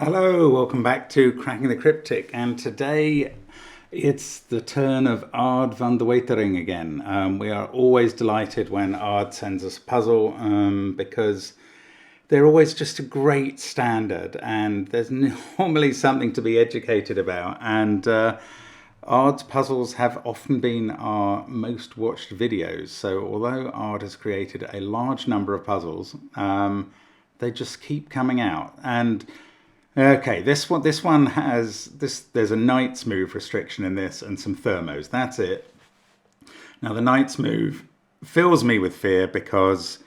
Hello, welcome back to Cracking the Cryptic, and today it's the turn of Ard van der Wetering again. We are always delighted when Ard sends us a puzzle because they're always just a great standard and there's normally something to be educated about, and Ard's puzzles have often been our most watched videos. So although Ard has created a large number of puzzles, they just keep coming out. And okay, this one has this. There's a knight's move restriction in this, and some thermos. That's it. Now the knight's move fills me with fear because,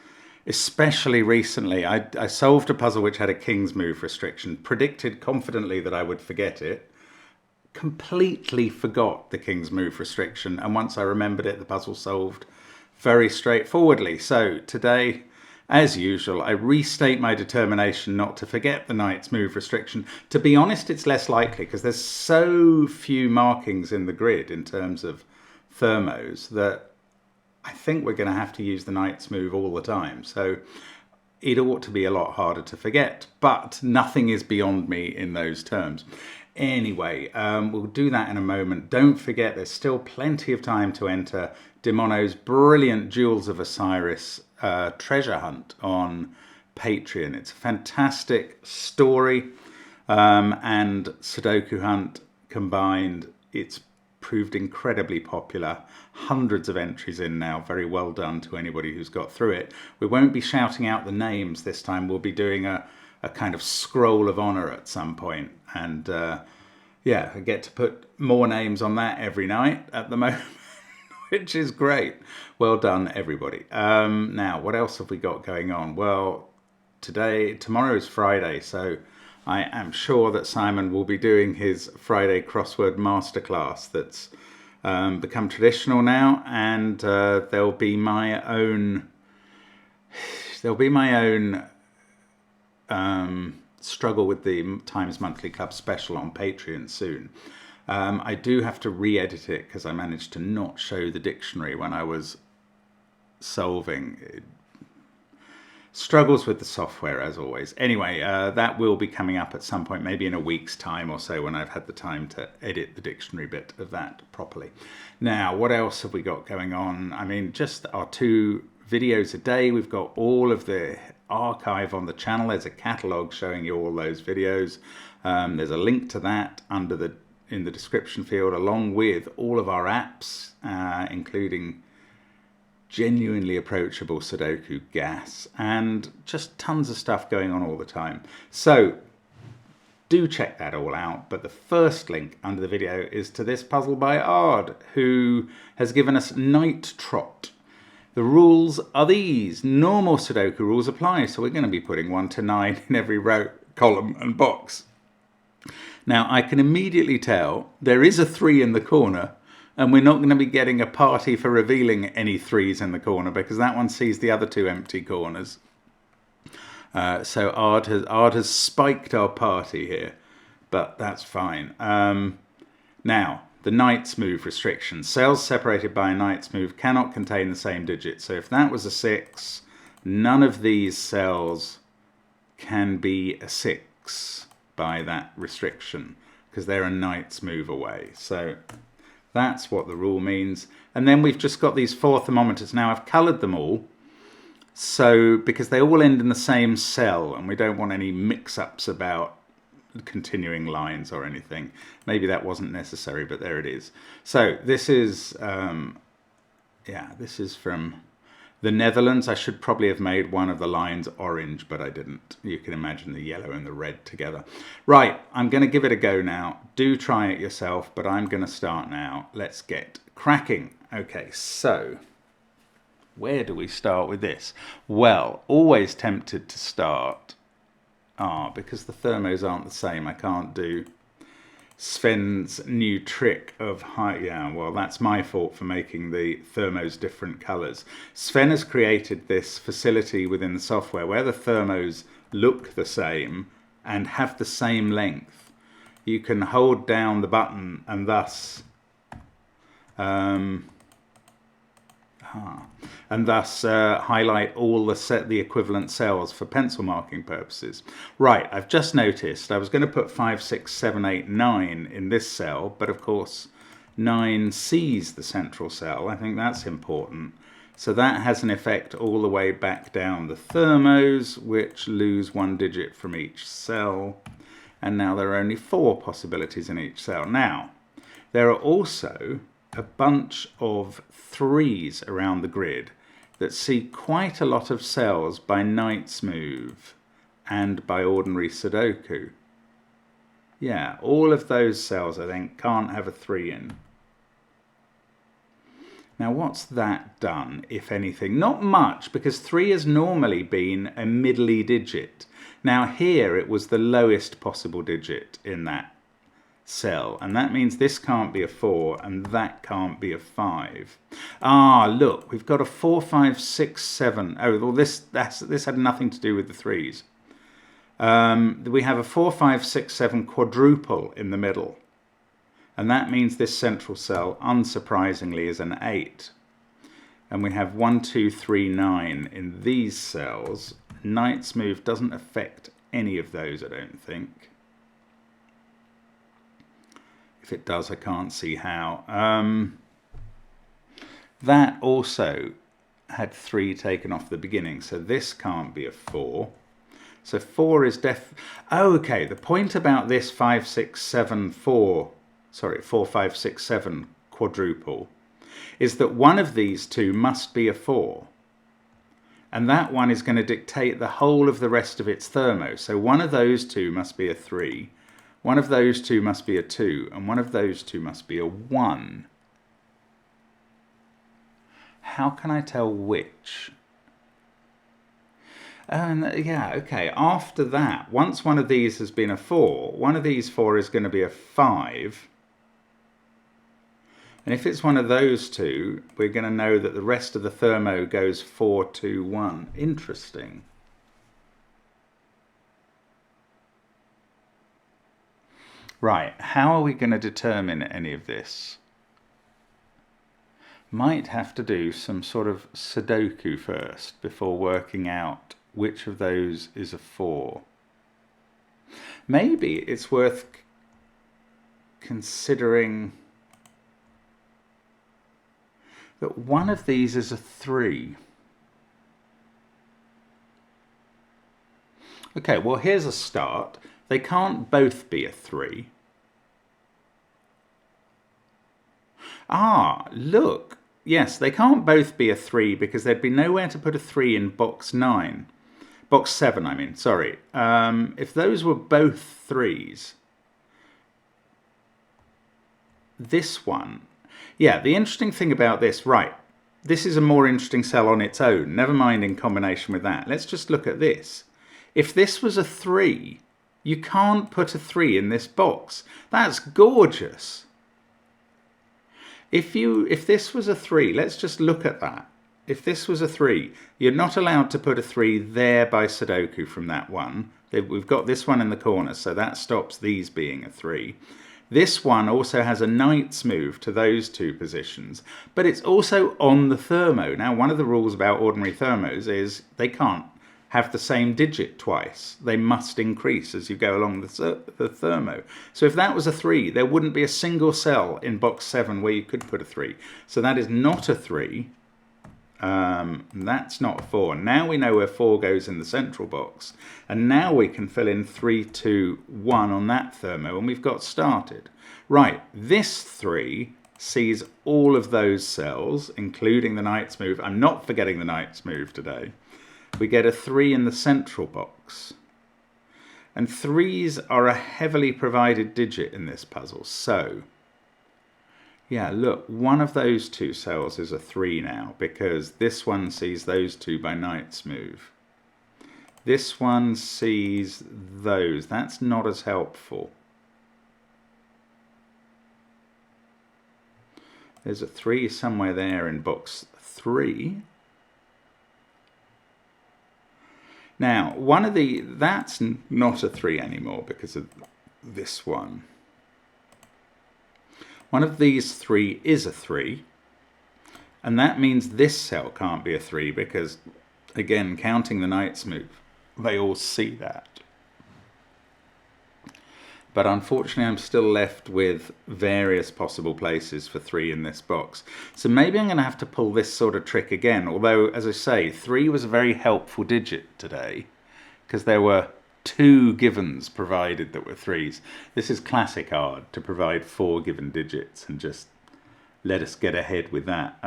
especially recently, I solved a puzzle which had a king's move restriction. Predicted confidently that I would forget it. Completely forgot the king's move restriction, and once I remembered it, the puzzle solved very straightforwardly. So today, as usual, I restate my determination not to forget the knight's move restriction. To be honest, it's less likely because there's so few markings in the grid in terms of thermos that I think we're going to have to use the knight's move all the time. So it ought to be a lot harder to forget, but nothing is beyond me in those terms. Anyway, we'll do that in a moment. Don't forget, there's still plenty of time to enter Demono's brilliant Jewels of Osiris treasure hunt on Patreon. It's a fantastic story and Sudoku hunt combined. It's proved incredibly popular. Hundreds of entries in now. Very well done to anybody who's got through it. We won't be shouting out the names this time. We'll be doing a kind of scroll of honor at some point, and yeah, I get to put more names on that every night at the moment, which is great. Well done, everybody. Now, what else have we got going on? Well, tomorrow is Friday, so I am sure that Simon will be doing his Friday crossword masterclass that's become traditional now, and there'll be my own struggle with the Times Monthly Club special on Patreon soon. I do have to re-edit it because I managed to not show the dictionary when I was solving. Struggles with the software as always. Anyway, that will be coming up at some point, maybe in a week's time or so, when I've had the time to edit the dictionary bit of that properly. Now, what else have we got going on? I mean, just our 2 videos a day. We've got all of the archive on the channel. There's a catalogue showing you all those videos. There's a link to that in the description field, along with all of our apps, including genuinely approachable Sudoku Gas, and just tons of stuff going on all the time. So do check that all out. But the first link under the video is to this puzzle by Ard, who has given us Night Trot. The rules are these. Normal Sudoku rules apply, so we're going to be putting 1 to 9 in every row, column and box. Now, I can immediately tell there is a 3 in the corner, and we're not going to be getting a party for revealing any 3s in the corner because that one sees the other 2 empty corners. So Ard has spiked our party here, but that's fine. Now, the knight's move restriction. Cells separated by a knight's move cannot contain the same digit. So if that was a 6, none of these cells can be a 6 by that restriction because they're a knight's move away. So that's what the rule means. And then we've just got these 4 thermometers. Now I've coloured them all, so because they all end in the same cell and we don't want any mix-ups about continuing lines or anything. Maybe that wasn't necessary, but there it is. So this is this is from the Netherlands. I should probably have made one of the lines orange, but I didn't. You can imagine the yellow and the red together. Right, I'm going to give it a go now. Do try it yourself, but I'm going to start now. Let's get cracking. Okay, so where do we start with this? Well, always tempted to start because the thermos aren't the same. I can't do Sven's new trick of well, that's my fault for making the thermos different colours. Sven has created this facility within the software where the thermos look the same and have the same length. You can hold down the button and thus And thus highlight all the equivalent cells for pencil marking purposes. Right, I've just noticed I was going to put 5, 6, 7, 8, 9 in this cell, but of course 9 sees the central cell. I think that's important. So that has an effect all the way back down the thermos, which lose 1 digit from each cell. And now there are only 4 possibilities in each cell. Now, there are also a bunch of 3s around the grid that see quite a lot of cells by knight's move and by ordinary sudoku. Yeah, all of those cells, I think, can't have a 3 in. Now, what's that done, if anything? Not much, because 3 has normally been a middly digit. Now, here it was the lowest possible digit in that cell, and that means this can't be a 4 and that can't be a 5. Ah, look, we've got a 4, 5, 6, 7. Oh, well, this had nothing to do with the 3s. We have a 4, 5, 6, 7 quadruple in the middle, and that means this central cell, unsurprisingly, is an 8. And we have 1, 2, 3, 9 in these cells. Knight's move doesn't affect any of those, I don't think. If it does, I can't see how. That also had 3 taken off the beginning, so this can't be a 4. So 4 is oh, okay, the point about this 5, 6, 7, 4, 5, 6, 7 quadruple is that one of these two must be a 4. And that one is going to dictate the whole of the rest of its thermo. So one of those two must be a 3. One of those two must be a 2, and one of those two must be a 1. How can I tell which? Yeah, okay, after that, once one of these has been a 4, one of these 4 is going to be a 5. And if it's one of those two, we're going to know that the rest of the thermo goes 4, 2, 1. Interesting. Right, how are we going to determine any of this? Might have to do some sort of sudoku first before working out which of those is a 4. Maybe it's worth considering that one of these is a 3. Okay, well, here's a start. They can't both be a 3. Ah, look. Yes, they can't both be a 3 because there'd be nowhere to put a 3 in box 9. Box 7, I mean, sorry. If those were both 3s, this one, yeah, the interesting thing about this, right, this is a more interesting cell on its own, never mind in combination with that. Let's just look at this. If this was a 3, you can't put a 3 in this box. That's gorgeous. If this was a 3, let's just look at that. If this was a 3, you're not allowed to put a 3 there by sudoku from that one. We've got this one in the corner, so that stops these being a 3. This one also has a knight's move to those two positions, but it's also on the thermo. Now, one of the rules about ordinary thermos is they can't have the same digit twice. They must increase as you go along the thermo. So if that was a 3, there wouldn't be a single cell in box 7 where you could put a 3. So that is not a 3. That's not 4. Now we know where 4 goes in the central box. And now we can fill in 3, 2, 1 on that thermo, and we've got started. Right, this 3 sees all of those cells, including the knight's move. I'm not forgetting the knight's move today. We get a 3 in the central box. And 3s are a heavily provided digit in this puzzle. So, yeah, look, one of those two cells is a 3 now, because this one sees those two by knight's move. This one sees those. That's not as helpful. There's a 3 somewhere there in box 3. Now, that's not a 3 anymore because of this one. One of these 3 is a 3. And that means this cell can't be a 3 because, again, counting the knight's move, they all see that. But unfortunately, I'm still left with various possible places for 3 in this box. So maybe I'm going to have to pull this sort of trick again. Although, as I say, 3 was a very helpful digit today because there were 2 givens provided that were 3s. This is classic art, to provide 4 given digits and just let us get ahead with that.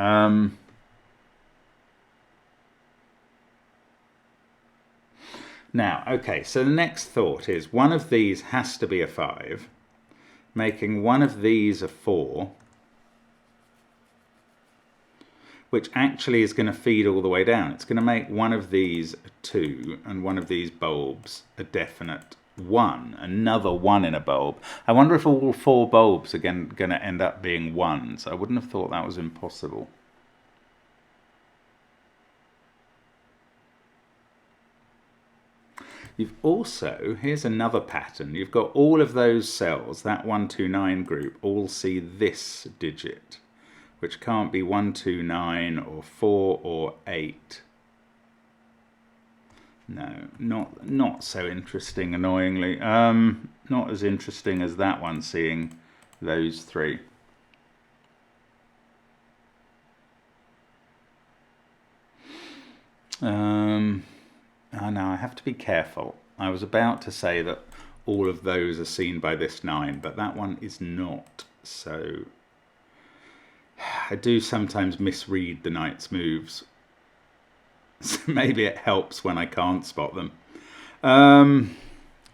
Now, okay, so the next thought is one of these has to be a 5, making one of these a 4, which actually is going to feed all the way down. It's going to make one of these a 2 and one of these bulbs a definite 1, another 1 in a bulb. I wonder if all 4 bulbs are going to end up being 1s. I wouldn't have thought that was impossible. You've also, here's another pattern, you've got all of those cells, that 129 group, all see this digit, which can't be 129 or 4 or 8. No, not so interesting, annoyingly. Not as interesting as that one, seeing those 3. Oh no, I have to be careful. I was about to say that all of those are seen by this 9, but that one is not. So I do sometimes misread the knight's moves. So maybe it helps when I can't spot them.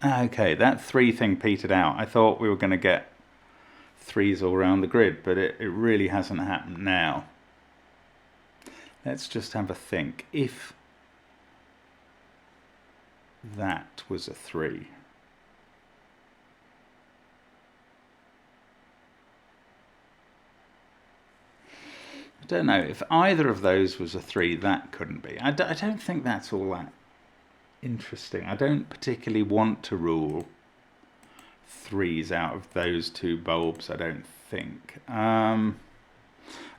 Okay, that 3 thing petered out. I thought we were going to get 3s all around the grid, but it really hasn't happened now. Let's just have a think. If that was a 3. I don't know. If either of those was a 3, that couldn't be. I don't think that's all that interesting. I don't particularly want to rule 3s out of those 2 bulbs, I don't think.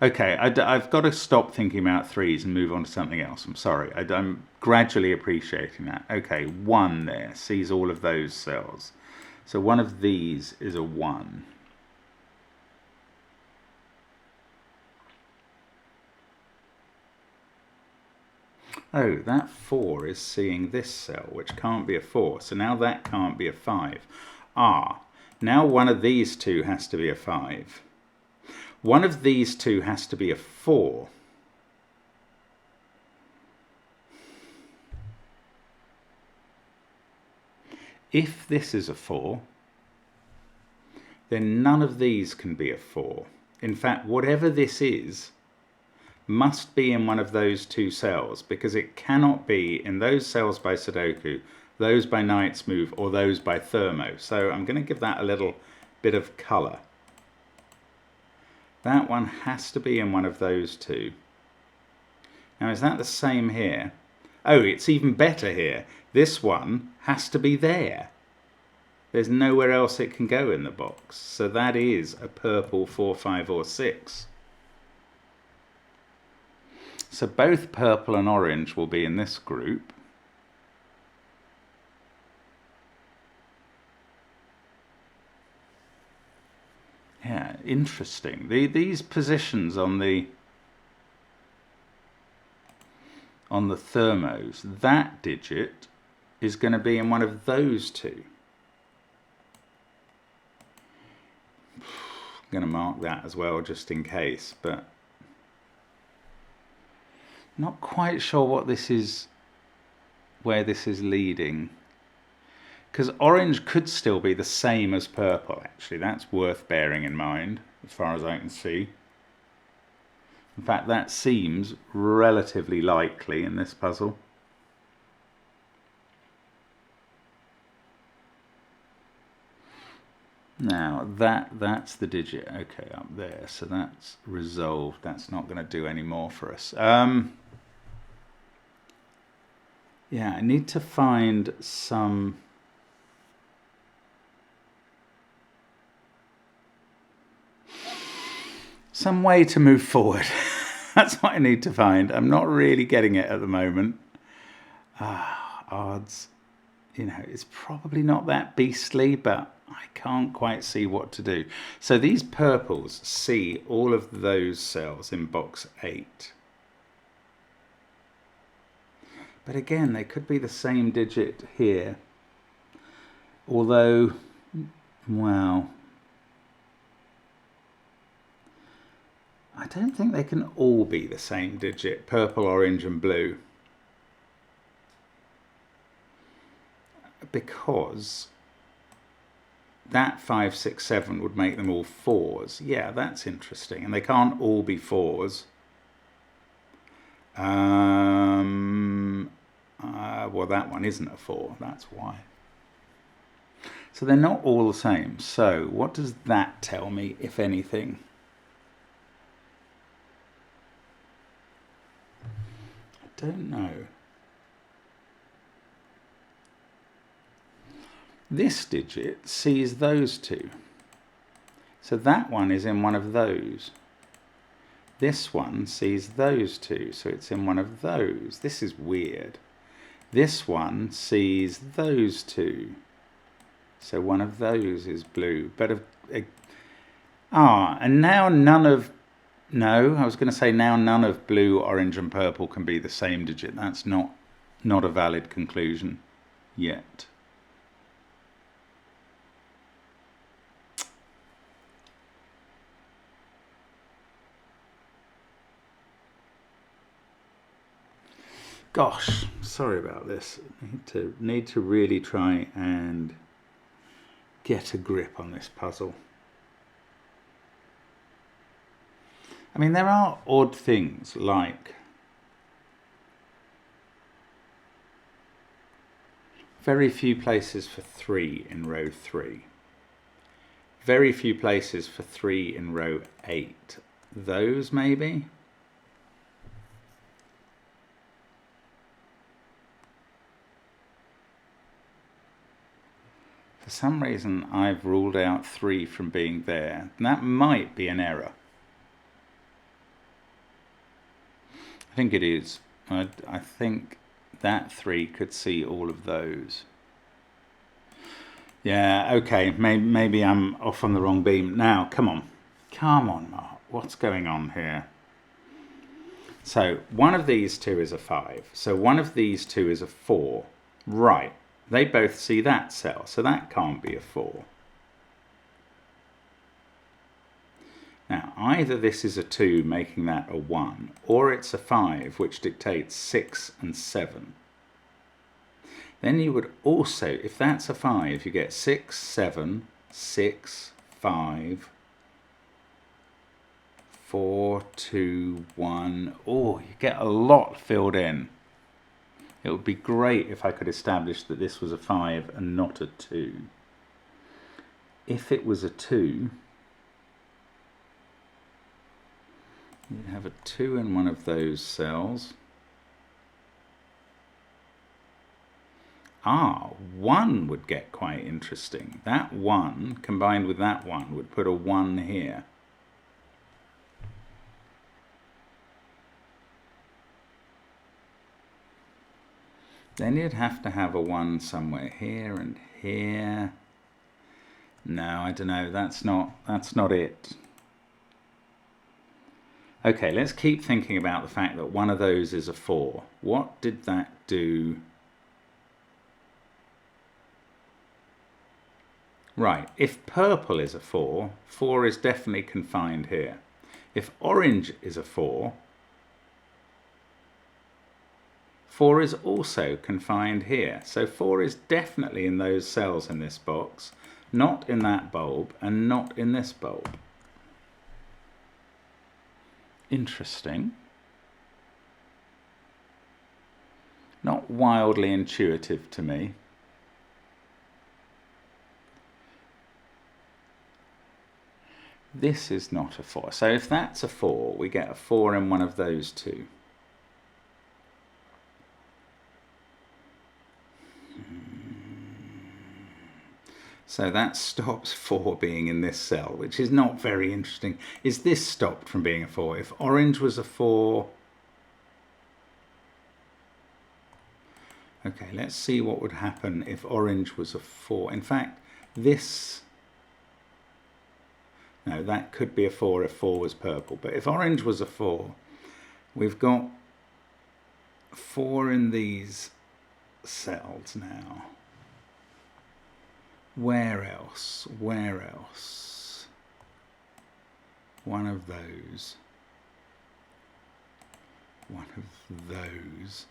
Okay, I've got to stop thinking about 3s and move on to something else. I'm sorry. I'm gradually appreciating that. Okay, 1 there sees all of those cells. So one of these is a 1. Oh, that 4 is seeing this cell, which can't be a 4. So now that can't be a 5. Now one of these 2 has to be a 5. One of these 2 has to be a 4. If this is a 4, then none of these can be a 4. In fact, whatever this is must be in one of those 2 cells, because it cannot be in those cells by Sudoku, those by Knight's Move, or those by Thermo. So I'm going to give that a little bit of colour. That one has to be in one of those 2. Now, is that the same here? Oh, it's even better here. This one has to be there. There's nowhere else it can go in the box. So that is a purple 4, 5, or 6. So both purple and orange will be in this group. Yeah, interesting. These positions on the thermos, that digit is going to be in one of those 2. I'm going to mark that as well just in case, but not quite sure what this is, where this is leading. Because orange could still be the same as purple, actually. That's worth bearing in mind, as far as I can see. In fact, that seems relatively likely in this puzzle. Now, that's the digit, okay, up there. So that's resolved. That's not going to do any more for us. Yeah, I need to find some way to move forward. That's what I need to find. I'm not really getting it at the moment. Odds. You know, it's probably not that beastly, but I can't quite see what to do. So these purples see all of those cells in box 8. But again, they could be the same digit here. Although, well, I don't think they can all be the same digit, purple, orange and blue. Because that 5, 6, 7 would make them all 4s. Yeah, that's interesting. And they can't all be 4s. Well, that one isn't a 4. That's why. So they're not all the same. So what does that tell me, if anything? I don't know. This digit sees those two. So that one is in one of those. This one sees those two, so it's in one of those. This is weird. This one sees those two. So one of those is blue. But and now none of... No, I was going to say now none of blue, orange and purple can be the same digit. That's not a valid conclusion yet. Gosh, sorry about this. I need to really try and get a grip on this puzzle. I mean, there are odd things like very few places for 3 in row 3. Very few places for 3 in row 8. Those maybe? For some reason, I've ruled out 3 from being there. And that might be an error. I think it is. I think that 3 could see all of those. Yeah, okay, maybe I'm off on the wrong beam. Now, come on. Come on, Mark. What's going on here? So, one of these two is a 5. So, one of these two is a 4. Right. They both see that cell, so that can't be a 4. Now, either this is a 2, making that a 1, or it's a 5, which dictates 6 and 7. Then you would also, if that's a 5, you get 6, 7, 6, 5, 4, 2, 1. Oh, you get a lot filled in. It would be great if I could establish that this was a 5 and not a 2. If it was a 2, you'd have a 2 in one of those cells. 1 would get quite interesting. That 1 combined with that 1 would put a 1 here. Then you'd have to have a 1 somewhere here and here. No, I don't know. That's not it. Okay, let's keep thinking about the fact that one of those is a 4. What did that do? Right, if purple is a 4, 4 is definitely confined here. If orange is a 4, 4 is also confined here. So 4 is definitely in those cells in this box, not in that bulb, and not in this bulb. Interesting. Not wildly intuitive to me. This is not a 4. So if that's a 4, we get a 4 in one of those two. So that stops 4 being in this cell, which is not very interesting. Is this stopped from being a 4? If orange was a 4... Okay, let's see what would happen if orange was a 4. In fact, this... No, that could be a 4 if 4 was purple. But if orange was a 4, we've got 4 in these cells now. Where else? Where else? One of those. One of those.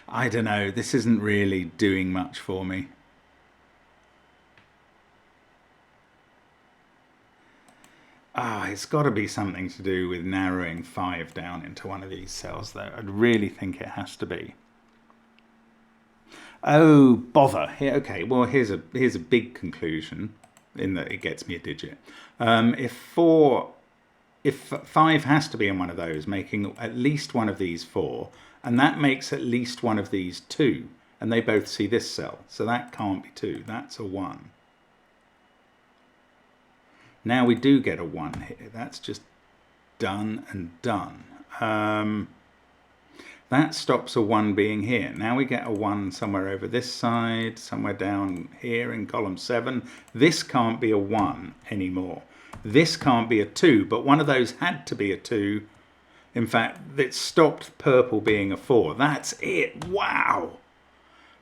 I don't know. This isn't really doing much for me. It's got to be something to do with narrowing 5 down into one of these cells, though. I'd really think it has to be. Oh, bother. Here, okay, well, here's a big conclusion in that it gets me a digit. If 5 has to be in one of those, making at least one of these 4, and that makes at least one of these 2, and they both see this cell, so that can't be 2. That's a 1. Now we do get a 1 here. That's just done and done. That stops a 1 being here. Now we get a 1 somewhere over this side, somewhere down here in column 7. This can't be a 1 anymore. This can't be a 2, but one of those had to be a 2. In fact, it stopped purple being a 4. That's it. Wow.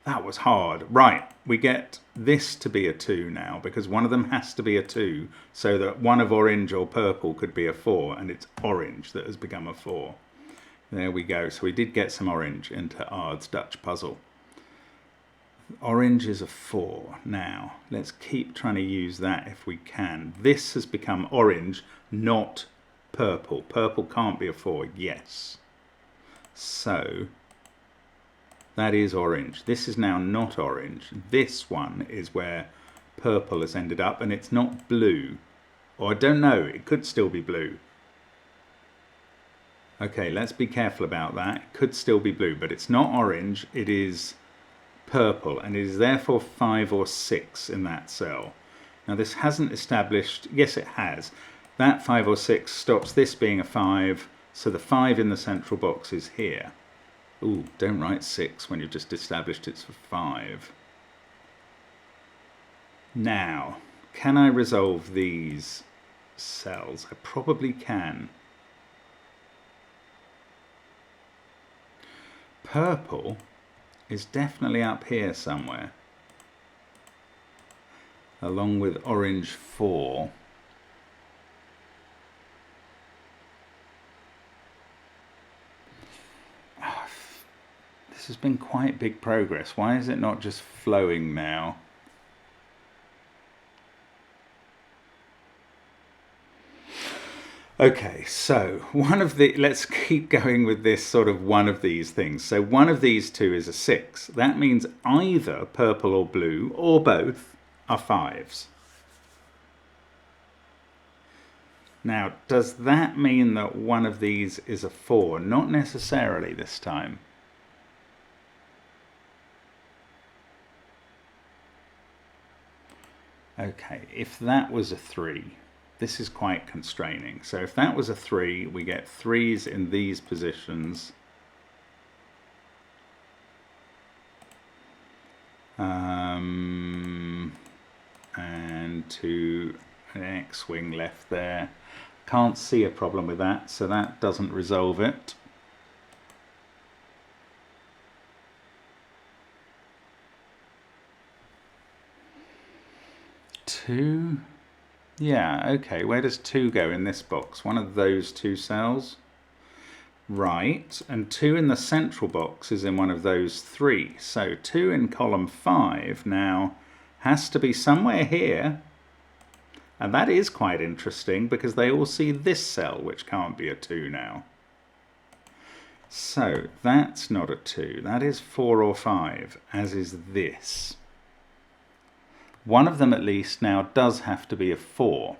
That was hard. Right, we get this to be a 2 now, because one of them has to be a 2, so that one of orange or purple could be a 4, and it's orange that has become a 4. There we go. So we did get some orange into Ard's Dutch puzzle. Orange is a 4. Now, let's keep trying to use that if we can. This has become orange, not purple. Purple can't be a 4. Yes. So that is orange. This is now not orange. This one is where purple has ended up, and it's not blue. Or I don't know, it could still be blue. Okay, let's be careful about that. It could still be blue, but it's not orange, it is purple, and it is therefore 5 or 6 in that cell. Now this hasn't established, yes it has, that 5 or 6 stops this being a 5, so the 5 in the central box is here. Ooh, don't write 6 when you've just established it's for 5. Now, can I resolve these cells? I probably can. Purple is definitely up here somewhere, along with orange 4. This has been quite big progress. Why is it not just flowing now? Okay, so let's keep going with this sort of one of these things. So one of these 2 is a 6. That means either purple or blue, or both, are 5s. Now, does that mean that one of these is a 4? Not necessarily this time. Okay, if that was a 3... this is quite constraining. So if that was a 3, we get 3s in these positions. And to an X-wing left there. Can't see a problem with that, so that doesn't resolve it. Two. Yeah, okay, where does 2 go in this box? One of those 2 cells? Right, and 2 in the central box is in one of those 3. So 2 in column 5 now has to be somewhere here. And that is quite interesting because they all see this cell, which can't be a 2 now. So that's not a 2, that is 4 or 5, as is this. One of them at least now does have to be a 4.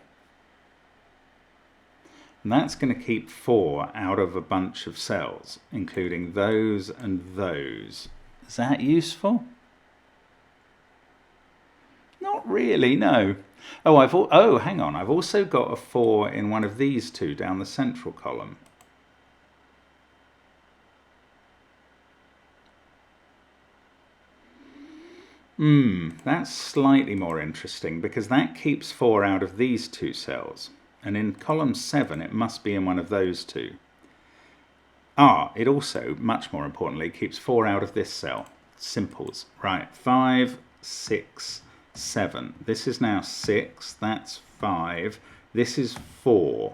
And that's going to keep 4 out of a bunch of cells, including those and those. Is that useful? Not really, no. Oh, hang on. I've also got a 4 in one of these two down the central column. That's slightly more interesting because that keeps 4 out of these two cells. And in column 7, it must be in one of those two. It also, much more importantly, keeps 4 out of this cell. Simples. Right, 5, 6, 7. This is now 6, that's 5. This is 4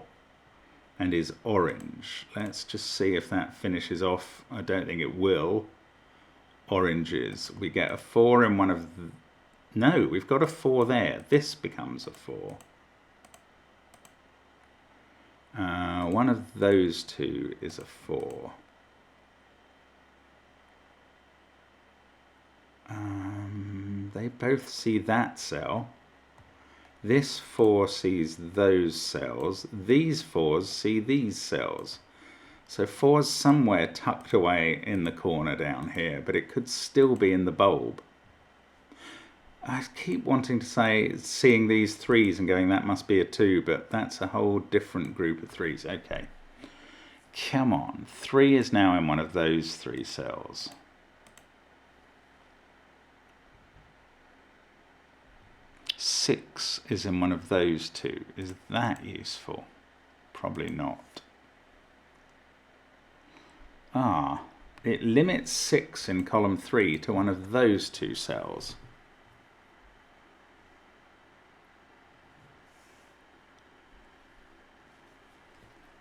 and is orange. Let's just see if that finishes off. I don't think it will. Oranges. We get a 4 in one of the... No, we've got a 4 there. This becomes a 4. One of those two is a 4. They both see that cell. This 4 sees those cells. These 4s see these cells. So 4's somewhere tucked away in the corner down here, but it could still be in the bulb. I keep wanting to say seeing these 3s and going that must be a 2, but that's a whole different group of 3s. Okay. Come on. 3 is now in one of those 3 cells. Six is in one of those two. Is that useful? Probably not. It limits 6 in column 3 to one of those two cells.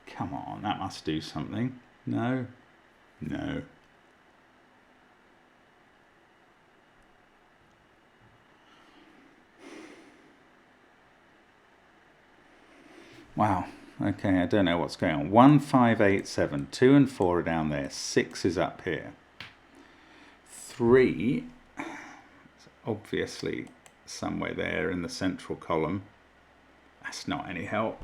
Come on, that must do something. No? No. Wow. Okay, I don't know what's going on. 1, 5, 8, 7. 2 and 4 are down there. 6 is up here. 3 is obviously somewhere there in the central column. That's not any help.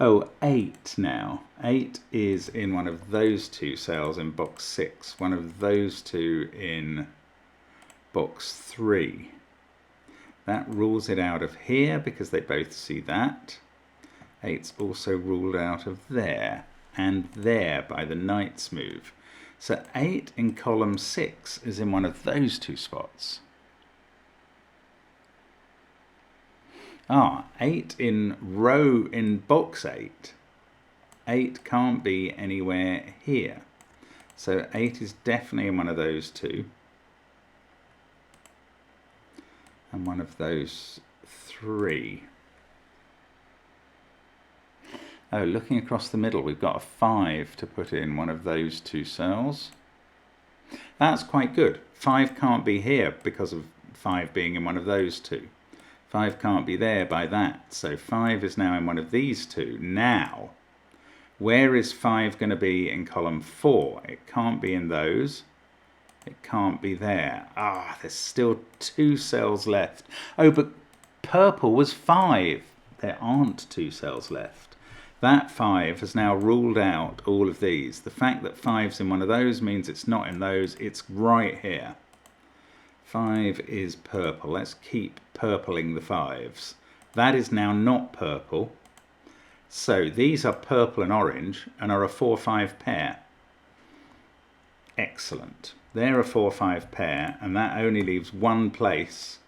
8 now. 8 is in one of those two cells in box 6. One of those two in box 3. That rules it out of here because they both see that. 8's also ruled out of there and there by the knight's move. So 8 in column 6 is in one of those two spots. 8 in box 8. 8 can't be anywhere here. So 8 is definitely in one of those two. And one of those 3. Looking across the middle, we've got a 5 to put in one of those two cells. That's quite good. 5 can't be here because of 5 being in one of those two. 5 can't be there by that. So 5 is now in one of these two. Now, where is 5 going to be in column 4? It can't be in those. It can't be there. There's still 2 cells left. But purple was 5. There aren't 2 cells left. That 5 has now ruled out all of these. The fact that 5's in one of those means it's not in those. It's right here. 5 is purple. Let's keep purpling the 5's. That is now not purple. So these are purple and orange and are a 4-5 pair. Excellent. They're a 4-5 pair, and that only leaves one place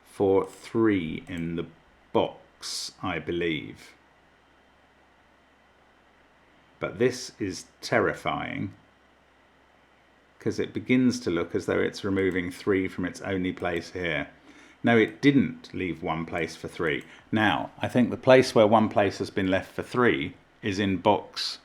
for 3 in the box, I believe. But this is terrifying because it begins to look as though it's removing 3 from its only place here. No, it didn't leave one place for 3. Now, I think the place where one place has been left for 3 is in box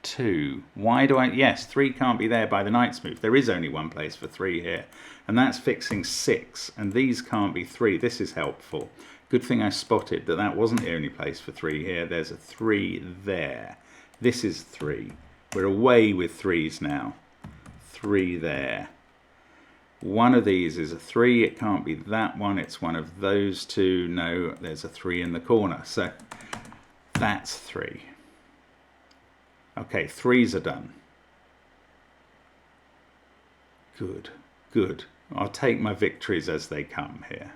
2. Why do I... Yes, 3 can't be there by the knight's move. There is only one place for 3 here. And that's fixing 6. And these can't be 3. This is helpful. Good thing I spotted that that wasn't the only place for 3 here. There's a 3 there. This is 3. We're away with 3's now. 3 there. One of these is a 3. It can't be that one. It's one of those two. No, there's a 3 in the corner. So that's 3. Okay, 3's are done. Good, good. I'll take my victories as they come here.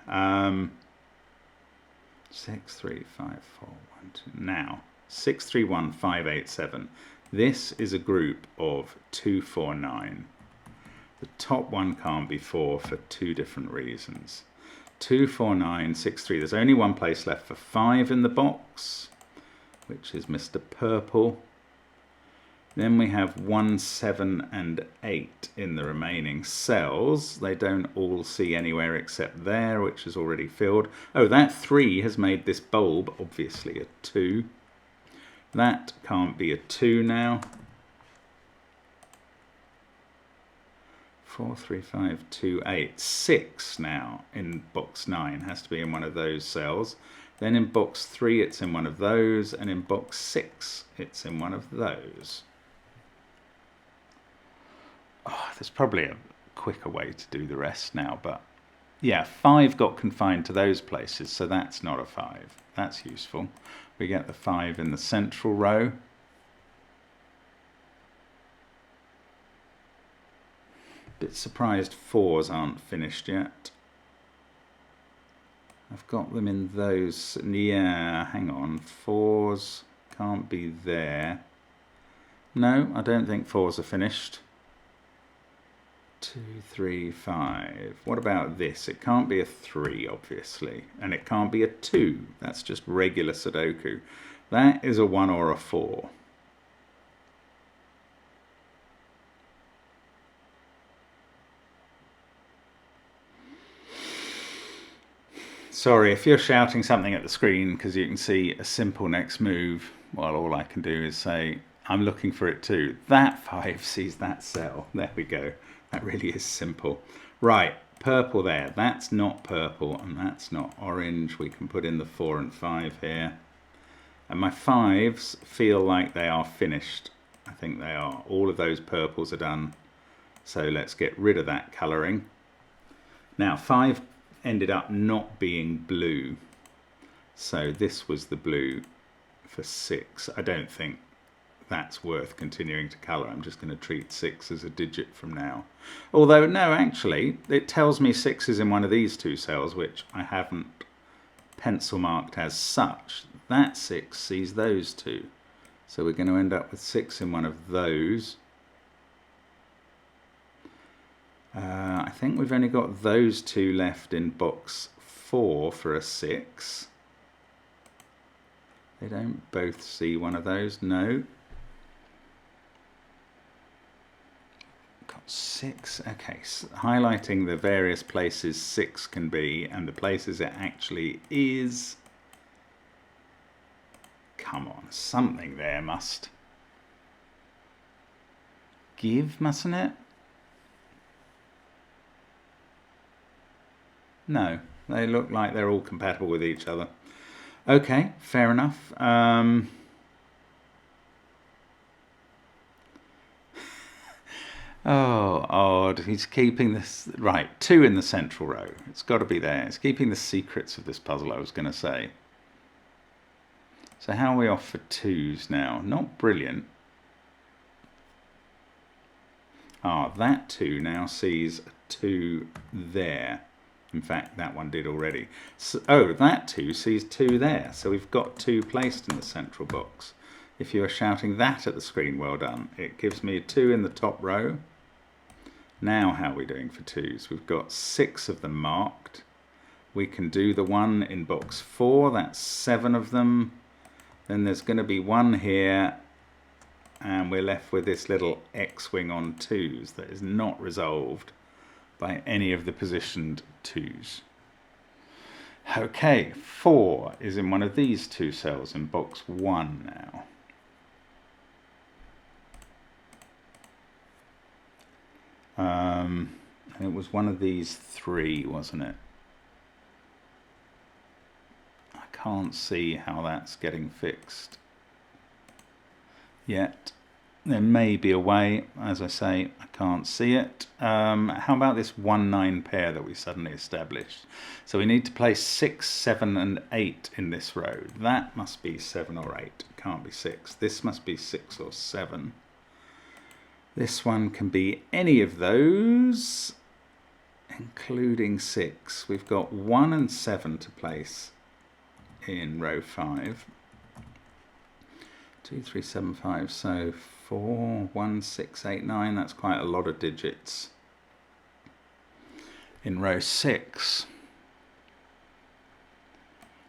6, 3, 5, 4, 1, 2. Now, 6, 3, 1, 5, 8, 7. This is a group of 2, 4, 9. The top one can't be 4 for two different reasons. 2, 4, 9, 6, 3. There's only one place left for 5 in the box, which is Mr. Purple. Then we have 1, 7, and 8 in the remaining cells. They don't all see anywhere except there, which is already filled. Oh, that 3 has made this bulb obviously a 2. That can't be a 2 now. 4, 3, 5, 2, 8. 6 now in box 9 has to be in one of those cells. Then in box 3 it's in one of those, and in box 6 it's in one of those. Oh, there's probably a quicker way to do the rest now, but yeah, 5 got confined to those places, so that's not a 5. That's useful. We get the 5 in the central row. Bit surprised 4s aren't finished yet. I've got them in those. Yeah, hang on. 4s can't be there. No, I don't think 4s are finished. 2, 3, 5. What about this? It can't be a 3, obviously. And it can't be a 2. That's just regular Sudoku. That is a 1 or a 4. Sorry, if you're shouting something at the screen because you can see a simple next move, well, all I can do is say, I'm looking for it too. That 5 sees that cell. There we go. That really is simple. Right, purple there. That's not purple and that's not orange. We can put in the 4 and 5 here. And my 5s feel like they are finished. I think they are. All of those purples are done. So let's get rid of that colouring. Now, 5 ended up not being blue. So this was the blue for 6. I don't think that's worth continuing to colour. I'm just going to treat 6 as a digit from now. Although, no, actually, it tells me 6 is in one of these two cells, which I haven't pencil marked as such. That 6 sees those two. So we're going to end up with 6 in one of those. I think we've only got those two left in box 4 for a 6. They don't both see one of those, no. Got 6, okay, so highlighting the various places 6 can be and the places it actually is. Come on, something there must give, mustn't it? No, they look like they're all compatible with each other. Okay, fair enough. Oh, odd. He's keeping this... Right, 2 in the central row. It's got to be there. It's keeping the secrets of this puzzle, I was going to say. So how are we off for 2s now? Not brilliant. Ah, that 2 now sees a 2 there. In fact, that one did already. So, oh, that 2 sees 2 there. So we've got 2 placed in the central box. If you are shouting that at the screen, well done. It gives me a 2 in the top row. Now how are we doing for 2s? We've got 6 of them marked. We can do the one in box 4. That's 7 of them. Then there's going to be 1 here. And we're left with this little X-wing on 2s that is not resolved by any of the positioned 2s. Okay, 4 is in one of these 2 cells in box 1 now. It was one of these 3, wasn't it? I can't see how that's getting fixed yet. There may be a way, as I say, I can't see it. How about this 1-9 pair that we suddenly established? So we need to place 6, 7 and 8 in this row. That must be 7 or 8, it can't be 6. This must be 6 or 7. This one can be any of those, including 6. We've got 1 and 7 to place in row 5. 2, 3, 7, 5, so 4, 1, 6, 8, 9. That's quite a lot of digits. In row 6,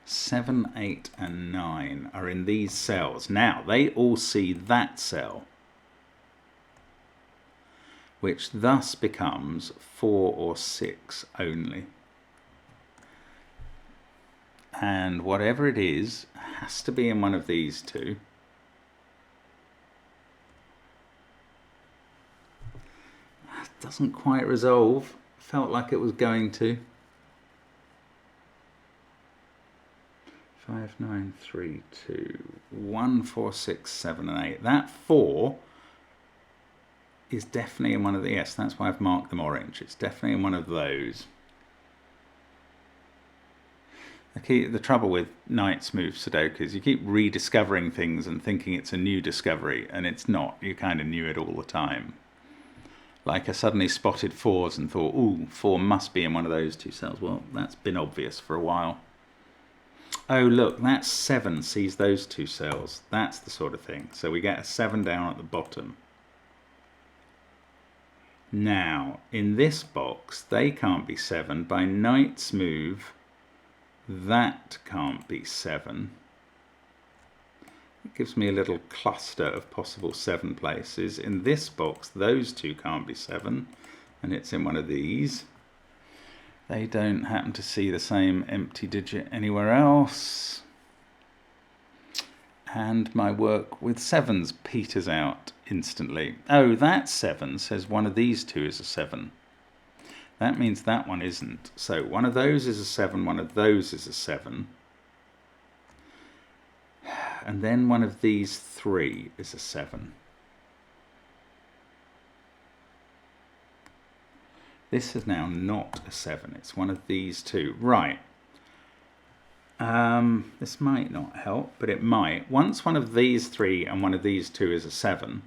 7, 8, and 9 are in these cells. Now, they all see that cell, which thus becomes 4 or 6 only. And whatever it is has to be in one of these two. That doesn't quite resolve. Felt like it was going to. 5, 9, 3, 2, 1, 4, 6, 7, and 8. That 4 is definitely in one of the, yes, that's why I've marked them orange. It's definitely in one of those. The trouble with Knight's Move Sudoku is you keep rediscovering things and thinking it's a new discovery, and it's not. You kind of knew it all the time. Like I suddenly spotted 4s and thought, ooh, 4 must be in one of those two cells. Well, that's been obvious for a while. Oh, look, that 7 sees those two cells. That's the sort of thing. So we get a 7 down at the bottom. Now, in this box, they can't be 7. By Knight's Move, that can't be 7. It gives me a little cluster of possible 7 places. In this box, those two can't be 7, and it's in one of these. They don't happen to see the same empty digit anywhere else. And my work with 7s peters out instantly. Oh, that 7 says one of these two is a 7. That means that one isn't. So one of those is a 7, one of those is a 7. And then one of these 3 is a 7. This is now not a 7. It's one of these two. Right. This might not help, but it might. Once one of these 3 and one of these 2 is a 7,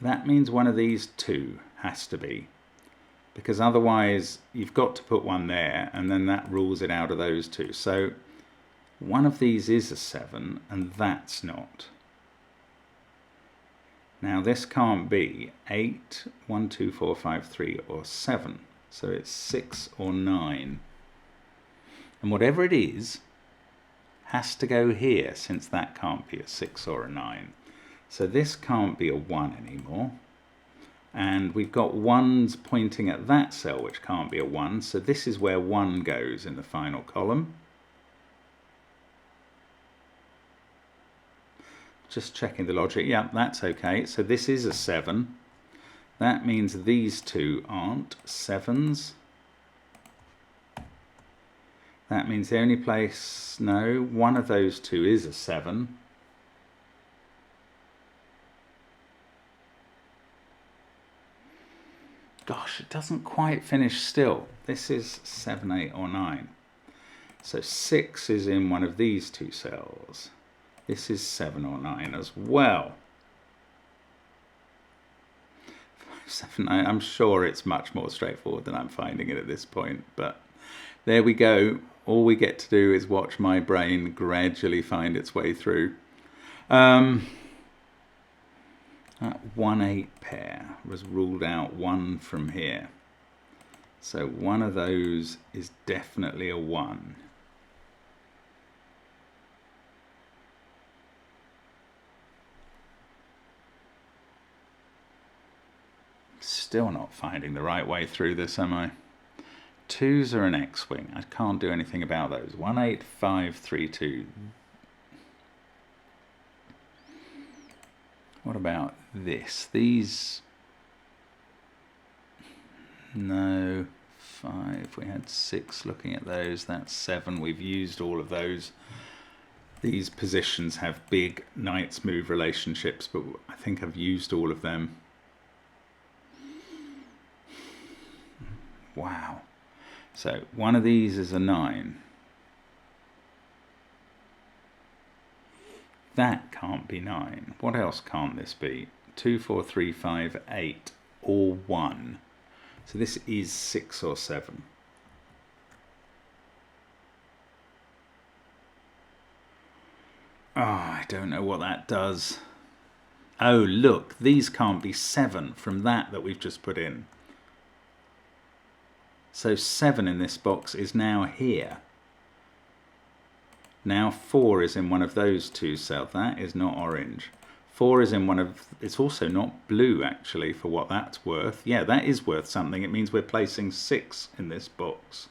that means one of these 2 has to be. Because otherwise you've got to put one there, and then that rules it out of those two. So one of these is a 7, and that's not. Now this can't be 8, 1, 2, 4, 5, 3, or 7. So it's 6 or 9. And whatever it is has to go here, since that can't be a 6 or a 9. So this can't be a 1 anymore. And we've got 1s pointing at that cell, which can't be a 1. So this is where 1 goes in the final column. Just checking the logic. Yeah, that's okay. So this is a 7. That means these two aren't 7s. That means the only place, no, one of those two is a 7. Gosh, it doesn't quite finish still. This is 7, 8, or 9. So 6 is in one of these two cells. This is 7 or 9 as well. 5, 7, 9. I'm sure it's much more straightforward than I'm finding it at this point, but there we go. All we get to do is watch my brain gradually find its way through. That 1, 8 pair was ruled out 1 from here. So one of those is definitely a 1. Still not finding the right way through this, am I? 2s are an X-wing. I can't do anything about those. 1, 8, 5, 3, 2. What about this? These... No. 5. We had 6 looking at those. That's 7. We've used all of those. These positions have big Knight's Move relationships, but I think I've used all of them. Wow. So one of these is a 9. That can't be 9. What else can't this be? 2, 4, 3, 5, 8, or 1. So this is 6 or 7. Oh, I don't know what that does. Oh, look, these can't be 7 from that we've just put in. So 7 in this box is now here. Now 4 is in one of those two cells. That is not orange. 4 is in one of, it's also not blue actually, for what that's worth. Yeah, that is worth something. It means we're placing 6 in this box.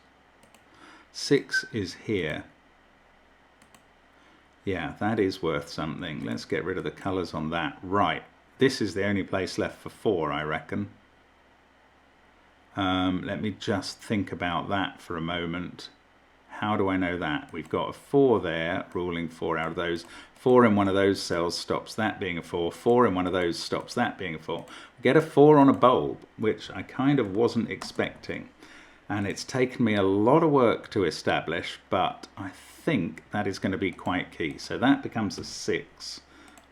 6 is here. Yeah, that is worth something. Let's get rid of the colours on that. Right, this is the only place left for 4, I reckon. Let me just think about that for a moment. How do I know that? We've got a 4 there, ruling 4 out of those. 4 in one of those cells stops that being a 4. 4 in one of those stops that being a 4. We get a 4 on a bulb, which I kind of wasn't expecting. And it's taken me a lot of work to establish, but I think that is going to be quite key. So that becomes a 6,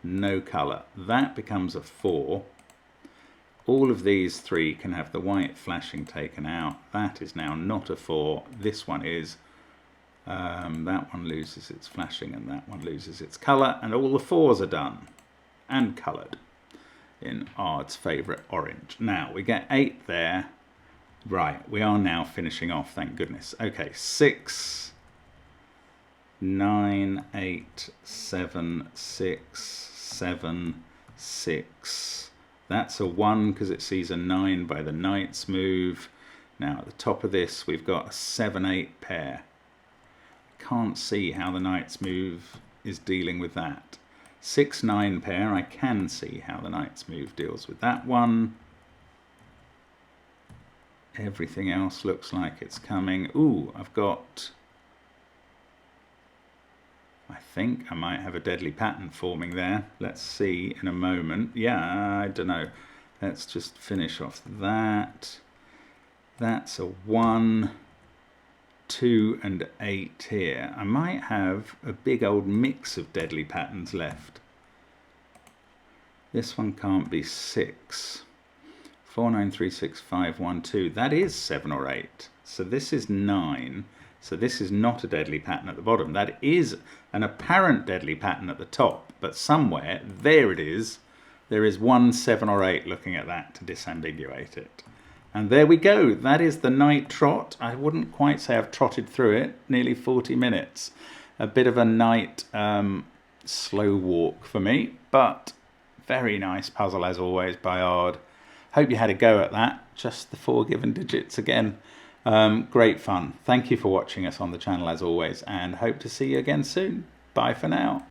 no colour. That becomes a 4. All of these 3 can have the white flashing taken out. That is now not a 4. This one is. That one loses its flashing and that one loses its colour, and all the 4s are done and coloured in Ard's favourite orange. Now we get 8 there. Right, we are now finishing off, thank goodness. Okay, 6, 9, 8, 7, 6, 7, 6. That's a 1 because it sees a 9 by the knight's move. Now at the top of this we've got a 7, 8 pair. Can't see how the knight's move is dealing with that. 6, 9 pair, I can see how the knight's move deals with that one. Everything else looks like it's coming. Ooh, I've got, I think I might have a deadly pattern forming there. Let's see in a moment. Yeah, I don't know. Let's just finish off that. That's a 1, 2 and 8 here. I might have a big old mix of deadly patterns left. This one can't be 6. 4, 9, 3, 6, 5, 1, 2. That is 7 or 8. So this is 9. So this is not a deadly pattern at the bottom. That is an apparent deadly pattern at the top. But somewhere, there it is. There is 1, 7 or 8 looking at that to disambiguate it. And there we go. That is the night trot. I wouldn't quite say I've trotted through it. Nearly 40 minutes. A bit of a night slow walk for me. But very nice puzzle as always by Ard. Hope you had a go at that. Just the 4 given digits again. Great fun. Thank you for watching us on the channel as always, and hope to see you again soon. Bye for now.